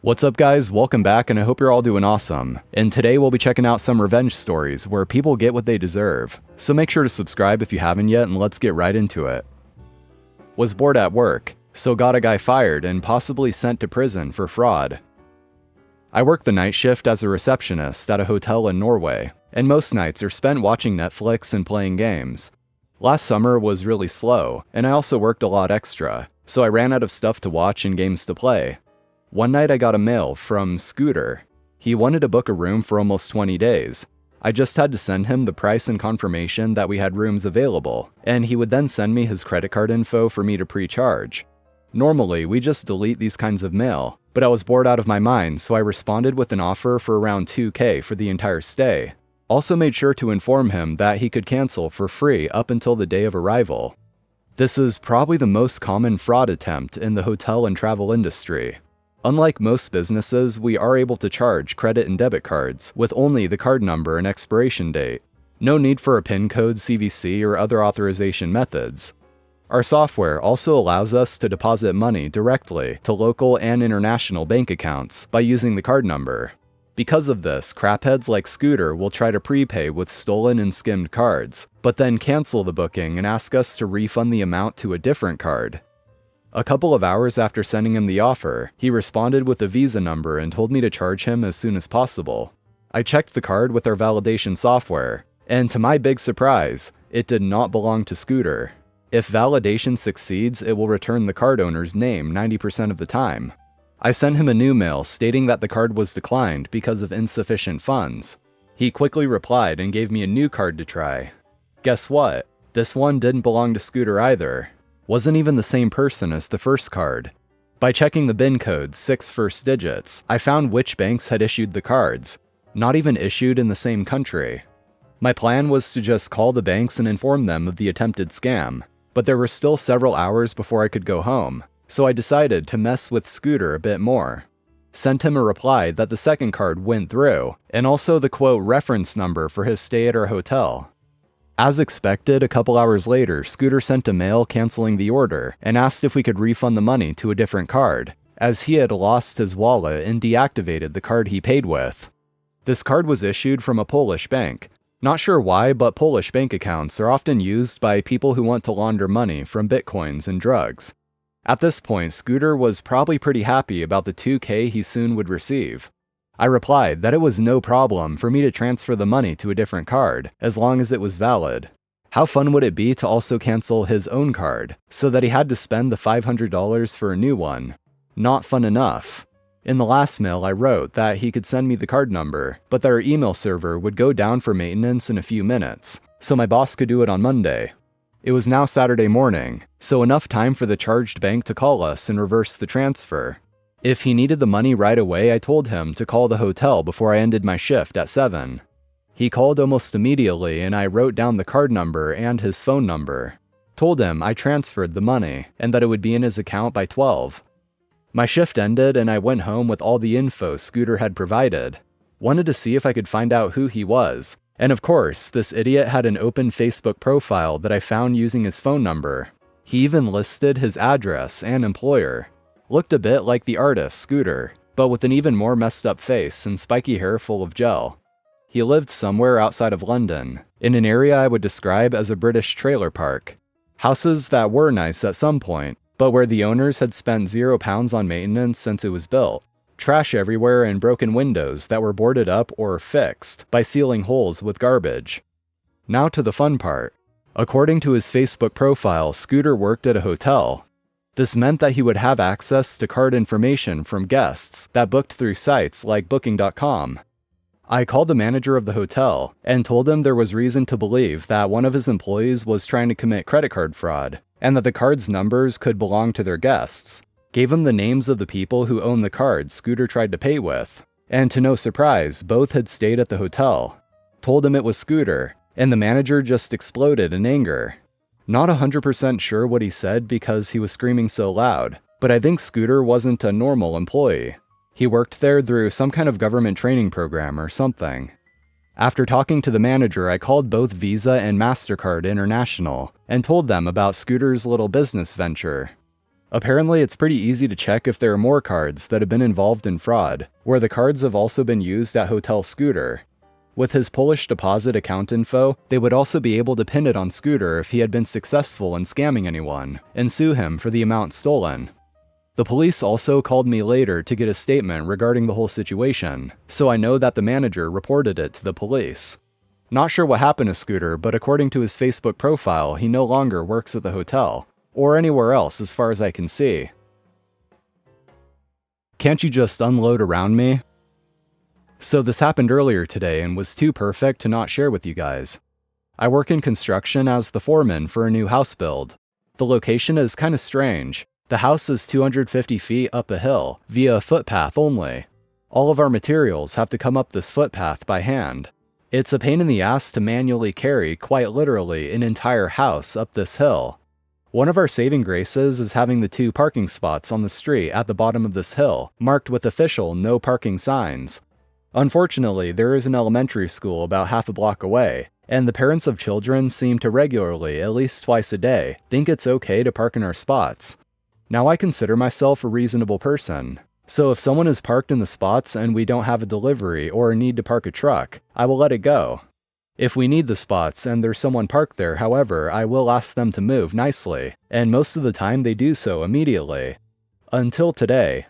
What's up guys, welcome back and I hope you're all doing awesome. And today we'll be checking out some revenge stories where people get what they deserve. So make sure to subscribe if you haven't yet and let's get right into it. Was bored at work, so got a guy fired and possibly sent to prison for fraud. I work the night shift as a receptionist at a hotel in Norway, and most nights are spent watching Netflix and playing games. Last summer was really slow, and I also worked a lot extra, so I ran out of stuff to watch and games to play. One night I got a mail from Scooter. He wanted to book a room for almost 20 days. I just had to send him the price and confirmation that we had rooms available, and he would then send me his credit card info for me to pre-charge. Normally, we just delete these kinds of mail, but I was bored out of my mind, so I responded with an offer for around $2,000 for the entire stay. Also made sure to inform him that he could cancel for free up until the day of arrival. This is probably the most common fraud attempt in the hotel and travel industry. Unlike most businesses, we are able to charge credit and debit cards with only the card number and expiration date. No need for a PIN code, CVC, or other authorization methods. Our software also allows us to deposit money directly to local and international bank accounts by using the card number. Because of this, crapheads like Scooter will try to prepay with stolen and skimmed cards, but then cancel the booking and ask us to refund the amount to a different card. A couple of hours after sending him the offer, he responded with a Visa number and told me to charge him as soon as possible. I checked the card with our validation software, and to my big surprise, it did not belong to Scooter. If validation succeeds, it will return the card owner's name 90% of the time. I sent him a new mail stating that the card was declined because of insufficient funds. He quickly replied and gave me a new card to try. Guess what? This one didn't belong to Scooter either. Wasn't even the same person as the first card. By checking the BIN code's 6 first digits, I found which banks had issued the cards, not even issued in the same country. My plan was to just call the banks and inform them of the attempted scam, but there were still several hours before I could go home, so I decided to mess with Scooter a bit more. Sent him a reply that the second card went through, and also the quote reference number for his stay at our hotel. As expected, a couple hours later, Scooter sent a mail canceling the order and asked if we could refund the money to a different card, as he had lost his wallet and deactivated the card he paid with. This card was issued from a Polish bank. Not sure why, but Polish bank accounts are often used by people who want to launder money from bitcoins and drugs. At this point, Scooter was probably pretty happy about the $2,000 he soon would receive. I replied that it was no problem for me to transfer the money to a different card, as long as it was valid. How fun would it be to also cancel his own card, so that he had to spend the $500 for a new one? Not fun enough. In the last mail I wrote that he could send me the card number, but that our email server would go down for maintenance in a few minutes, so my boss could do it on Monday. It was now Saturday morning, so enough time for the charged bank to call us and reverse the transfer. If he needed the money right away, I told him to call the hotel before I ended my shift at 7. He called almost immediately and I wrote down the card number and his phone number. Told him I transferred the money and that it would be in his account by 12. My shift ended and I went home with all the info Scooter had provided. Wanted to see if I could find out who he was. And of course, this idiot had an open Facebook profile that I found using his phone number. He even listed his address and employer. Looked a bit like the artist Scooter, but with an even more messed up face and spiky hair full of gel. He lived somewhere outside of London, in an area I would describe as a British trailer park. Houses that were nice at some point, but where the owners had spent £0 on maintenance since it was built. Trash everywhere and broken windows that were boarded up or fixed by sealing holes with garbage. Now to the fun part. According to his Facebook profile, Scooter worked at a hotel. This meant that he would have access to card information from guests that booked through sites like Booking.com. I called the manager of the hotel and told him there was reason to believe that one of his employees was trying to commit credit card fraud, and that the card's numbers could belong to their guests. Gave him the names of the people who owned the cards Scooter tried to pay with, and to no surprise, both had stayed at the hotel. Told him it was Scooter, and the manager just exploded in anger. Not 100% sure what he said because he was screaming so loud, but I think Scooter wasn't a normal employee. He worked there through some kind of government training program or something. After talking to the manager, I called both Visa and MasterCard International and told them about Scooter's little business venture. Apparently, it's pretty easy to check if there are more cards that have been involved in fraud, where the cards have also been used at Hotel Scooter. With his Polish deposit account info, they would also be able to pin it on Scooter if he had been successful in scamming anyone, and sue him for the amount stolen. The police also called me later to get a statement regarding the whole situation, so I know that the manager reported it to the police. Not sure what happened to Scooter, but according to his Facebook profile, he no longer works at the hotel, or anywhere else as far as I can see. Can't you just unload around me? So this happened earlier today and was too perfect to not share with you guys. I work in construction as the foreman for a new house build. The location is kinda strange. The house is 250 feet up a hill, via a footpath only. All of our materials have to come up this footpath by hand. It's a pain in the ass to manually carry, quite literally, an entire house up this hill. One of our saving graces is having the 2 parking spots on the street at the bottom of this hill, marked with official no parking signs. Unfortunately, there is an elementary school about half a block away, and the parents of children seem to regularly, at least twice a day, think it's okay to park in our spots. Now I consider myself a reasonable person, so if someone is parked in the spots and we don't have a delivery or a need to park a truck, I will let it go. If we need the spots and there's someone parked there, however, I will ask them to move nicely, and most of the time they do so immediately. Until today.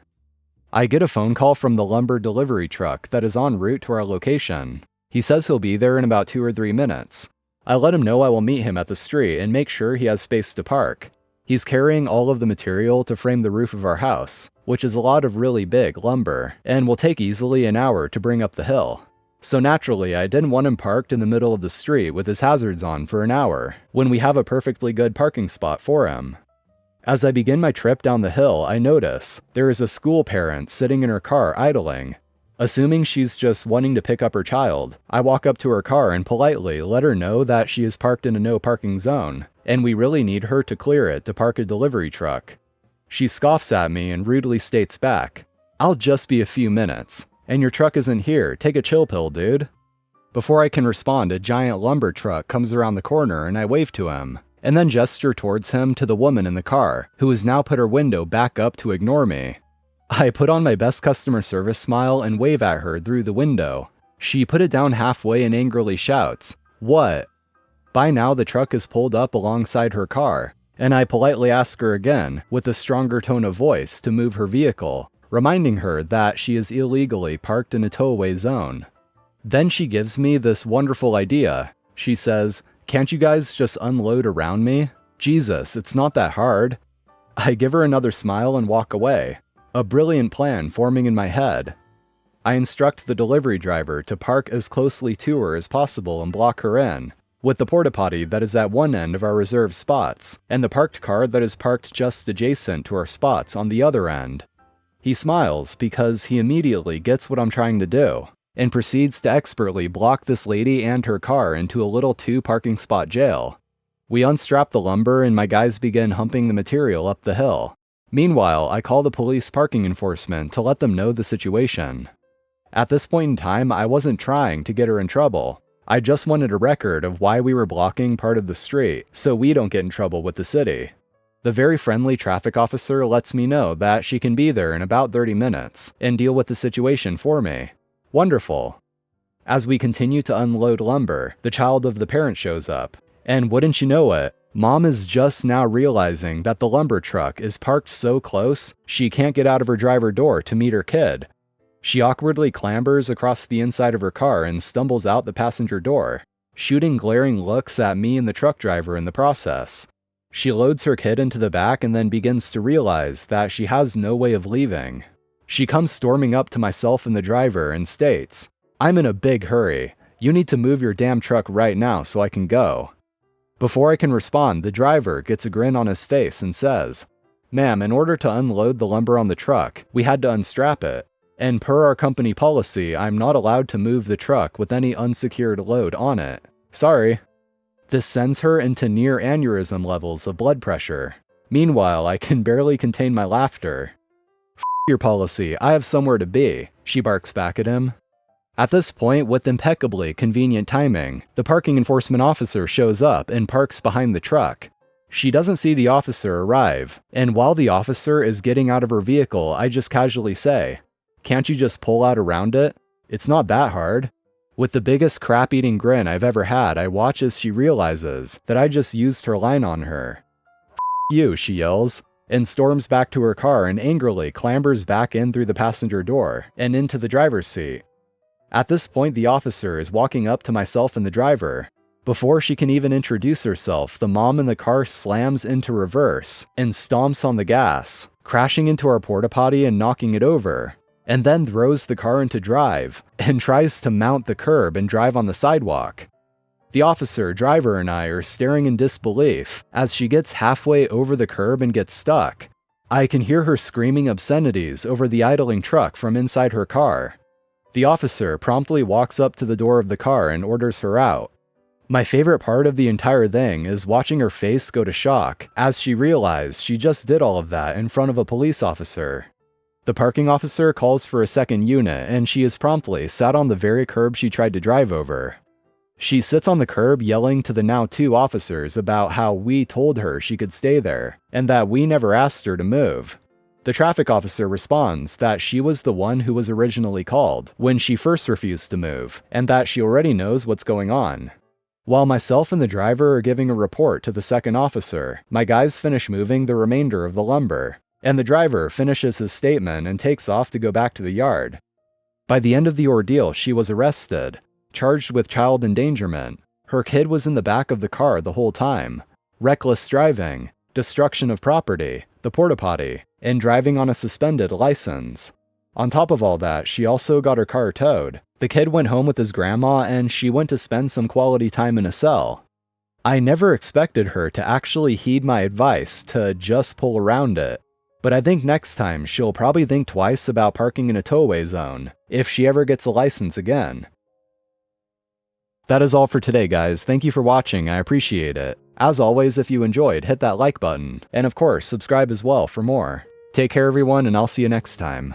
I get a phone call from the lumber delivery truck that is en route to our location. He says he'll be there in about 2 or 3 minutes. I let him know I will meet him at the street and make sure he has space to park. He's carrying all of the material to frame the roof of our house, which is a lot of really big lumber, and will take easily an hour to bring up the hill. So naturally, I didn't want him parked in the middle of the street with his hazards on for an hour, when we have a perfectly good parking spot for him. As I begin my trip down the hill, I notice there is a school parent sitting in her car idling. Assuming she's just wanting to pick up her child, I walk up to her car and politely let her know that she is parked in a no parking zone, and we really need her to clear it to park a delivery truck. She scoffs at me and rudely states back, "I'll just be a few minutes, and your truck isn't here, take a chill pill, dude." Before I can respond, a giant lumber truck comes around the corner and I wave to him, and then gesture towards him to the woman in the car, who has now put her window back up to ignore me. I put on my best customer service smile and wave at her through the window. She put it down halfway and angrily shouts, "What?" By now the truck is pulled up alongside her car, and I politely ask her again, with a stronger tone of voice, to move her vehicle, reminding her that she is illegally parked in a tow-away zone. Then she gives me this wonderful idea. She says, "Can't you guys just unload around me? Jesus, it's not that hard." I give her another smile and walk away. A brilliant plan forming in my head. I instruct the delivery driver to park as closely to her as possible and block her in, with the porta potty that is at one end of our reserved spots, and the parked car that is parked just adjacent to our spots on the other end. He smiles because he immediately gets what I'm trying to do, and proceeds to expertly block this lady and her car into a little 2 parking spot jail. We unstrap the lumber and my guys begin humping the material up the hill. Meanwhile, I call the police parking enforcement to let them know the situation. At this point in time, I wasn't trying to get her in trouble. I just wanted a record of why we were blocking part of the street, so we don't get in trouble with the city. The very friendly traffic officer lets me know that she can be there in about 30 minutes and deal with the situation for me. Wonderful. As we continue to unload lumber, the child of the parent shows up, and wouldn't you know it, Mom is just now realizing that the lumber truck is parked so close, she can't get out of her driver door to meet her kid. She awkwardly clambers across the inside of her car and stumbles out the passenger door, shooting glaring looks at me and the truck driver in the process. She loads her kid into the back and then begins to realize that she has no way of leaving. She comes storming up to myself and the driver and states, "I'm in a big hurry. You need to move your damn truck right now so I can go." Before I can respond, the driver gets a grin on his face and says, "Ma'am, in order to unload the lumber on the truck, we had to unstrap it. And per our company policy, I'm not allowed to move the truck with any unsecured load on it. Sorry." This sends her into near aneurysm levels of blood pressure. Meanwhile, I can barely contain my laughter. "F your policy, I have somewhere to be," she barks back at him. At this point, with impeccably convenient timing, the parking enforcement officer shows up and parks behind the truck. She doesn't see the officer arrive, and while the officer is getting out of her vehicle, I just casually say, "Can't you just pull out around it? It's not that hard." With the biggest crap-eating grin I've ever had, I watch as she realizes that I just used her line on her. "You," she yells, and storms back to her car and angrily clambers back in through the passenger door and into the driver's seat. At this point, the officer is walking up to myself and the driver. Before she can even introduce herself, the mom in the car slams into reverse and stomps on the gas, crashing into our porta potty and knocking it over, and then throws the car into drive and tries to mount the curb and drive on the sidewalk. The officer, driver, and I are staring in disbelief as she gets halfway over the curb and gets stuck. I can hear her screaming obscenities over the idling truck from inside her car. The officer promptly walks up to the door of the car and orders her out. My favorite part of the entire thing is watching her face go to shock as she realized she just did all of that in front of a police officer. The parking officer calls for a second unit, and she is promptly sat on the very curb she tried to drive over. She sits on the curb yelling to the now two officers about how we told her she could stay there, and that we never asked her to move. The traffic officer responds that she was the one who was originally called when she first refused to move, and that she already knows what's going on. While myself and the driver are giving a report to the second officer, my guys finish moving the remainder of the lumber, and the driver finishes his statement and takes off to go back to the yard. By the end of the ordeal, she was arrested, charged with child endangerment. Her kid was in the back of the car the whole time, reckless driving, destruction of property, the porta potty, and driving on a suspended license. On top of all that, she also got her car towed. The kid went home with his grandma, and she went to spend some quality time in a cell. I never expected her to actually heed my advice to just pull around it, but I think next time she'll probably think twice about parking in a towaway zone, if she ever gets a license again. That is all for today, guys. Thank you for watching, I appreciate it. As always, if you enjoyed, hit that like button, and of course, subscribe as well for more. Take care everyone, and I'll see you next time.